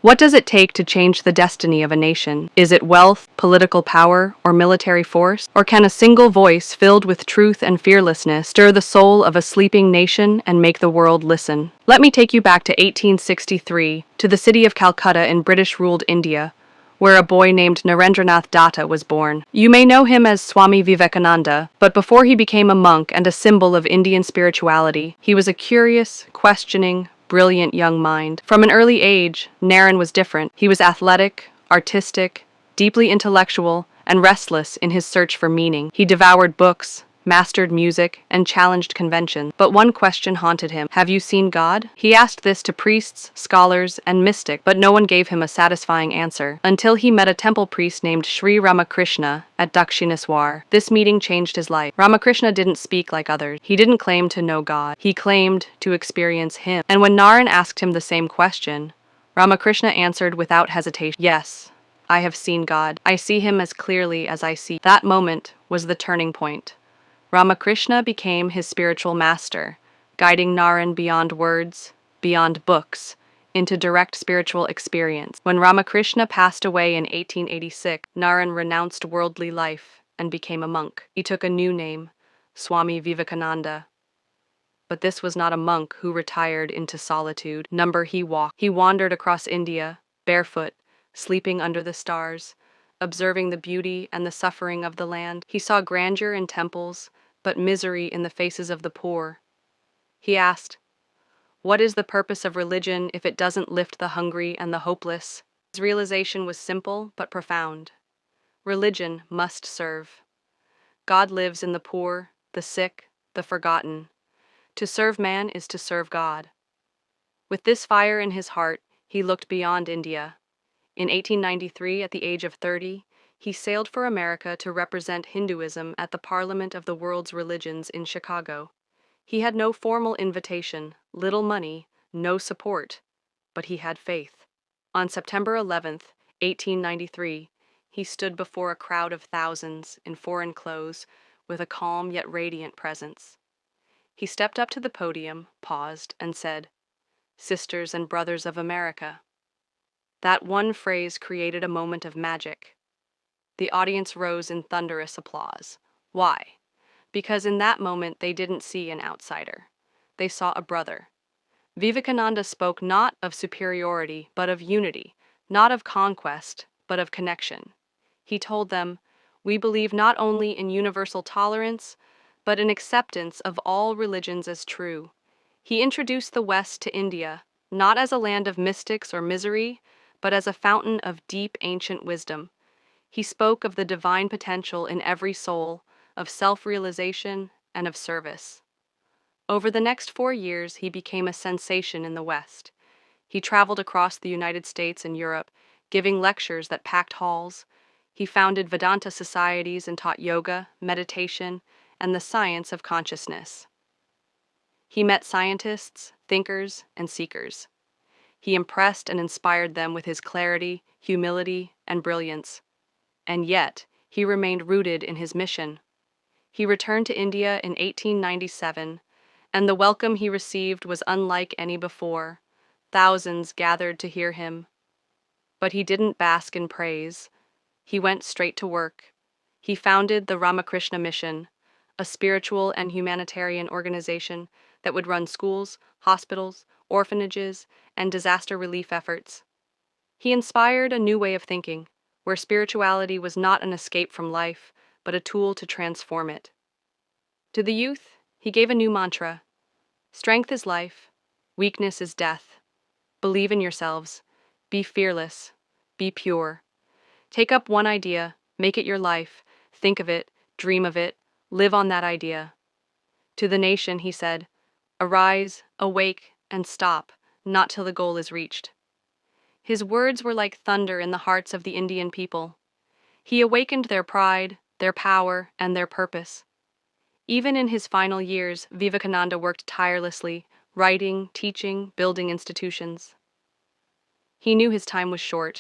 What does it take to change the destiny of a nation? Is it wealth, political power, or military force? Or can a single voice filled with truth and fearlessness stir the soul of a sleeping nation and make the world listen? Let me take you back to 1863, to the city of Calcutta in British-ruled India, where a boy named Narendranath Datta was born. You may know him as Swami Vivekananda, but before he became a monk and a symbol of Indian spirituality, he was a curious, questioning, brilliant young mind. From an early age, Naren was different. He was athletic, artistic, deeply intellectual, and restless in his search for meaning. He devoured books, mastered music, and challenged convention. But one question haunted him. Have you seen God? He asked this to priests, scholars, and mystics, but no one gave him a satisfying answer, until he met a temple priest named Sri Ramakrishna at Dakshineswar. This meeting changed his life. Ramakrishna didn't speak like others. He didn't claim to know God. He claimed to experience him. And when Naren asked him the same question, Ramakrishna answered without hesitation, "Yes, I have seen God. I see him as clearly as I see." That moment was the turning point. Ramakrishna became his spiritual master, guiding Naren beyond words, beyond books, into direct spiritual experience. When Ramakrishna passed away in 1886, Naren renounced worldly life and became a monk. He took a new name, Swami Vivekananda. But this was not a monk who retired into solitude. He walked. He wandered across India, barefoot, sleeping under the stars, observing the beauty and the suffering of the land. He saw grandeur in temples, but misery in the faces of the poor. He asked, "What is the purpose of religion if it doesn't lift the hungry and the hopeless?" His realization was simple but profound. Religion must serve. God lives in the poor, the sick, the forgotten. To serve man is to serve God. With this fire in his heart, he looked beyond India. In 1893, at the age of 30, he sailed for America to represent Hinduism at the Parliament of the World's Religions in Chicago. He had no formal invitation, little money, no support, but he had faith. On September 11th, 1893, he stood before a crowd of thousands in foreign clothes with a calm yet radiant presence. He stepped up to the podium, paused, and said, "Sisters and brothers of America." That one phrase created a moment of magic. The audience rose in thunderous applause. Why? Because in that moment they didn't see an outsider. They saw a brother. Vivekananda spoke not of superiority, but of unity, not of conquest, but of connection. He told them, "We believe not only in universal tolerance, but in acceptance of all religions as true." He introduced the West to India, not as a land of mystics or misery, but as a fountain of deep ancient wisdom. He spoke of the divine potential in every soul, of self-realization and of service. Over the next 4 years, he became a sensation in the West. He traveled across the United States and Europe, giving lectures that packed halls. He founded Vedanta societies and taught yoga, meditation, and the science of consciousness. He met scientists, thinkers, and seekers. He impressed and inspired them with his clarity, humility, and brilliance. And yet, he remained rooted in his mission. He returned to India in 1897, and the welcome he received was unlike any before. Thousands gathered to hear him. But he didn't bask in praise. He went straight to work. He founded the Ramakrishna Mission, a spiritual and humanitarian organization that would run schools, hospitals, orphanages, and disaster relief efforts. He inspired a new way of thinking, where spirituality was not an escape from life, but a tool to transform it. To the youth, he gave a new mantra: strength is life, weakness is death. Believe in yourselves, be fearless, be pure. Take up one idea, make it your life, think of it, dream of it, live on that idea. To the nation, he said, arise, awake, and stop, not till the goal is reached. His words were like thunder in the hearts of the Indian people. He awakened their pride, their power, and their purpose. Even in his final years, Vivekananda worked tirelessly, writing, teaching, building institutions. He knew his time was short.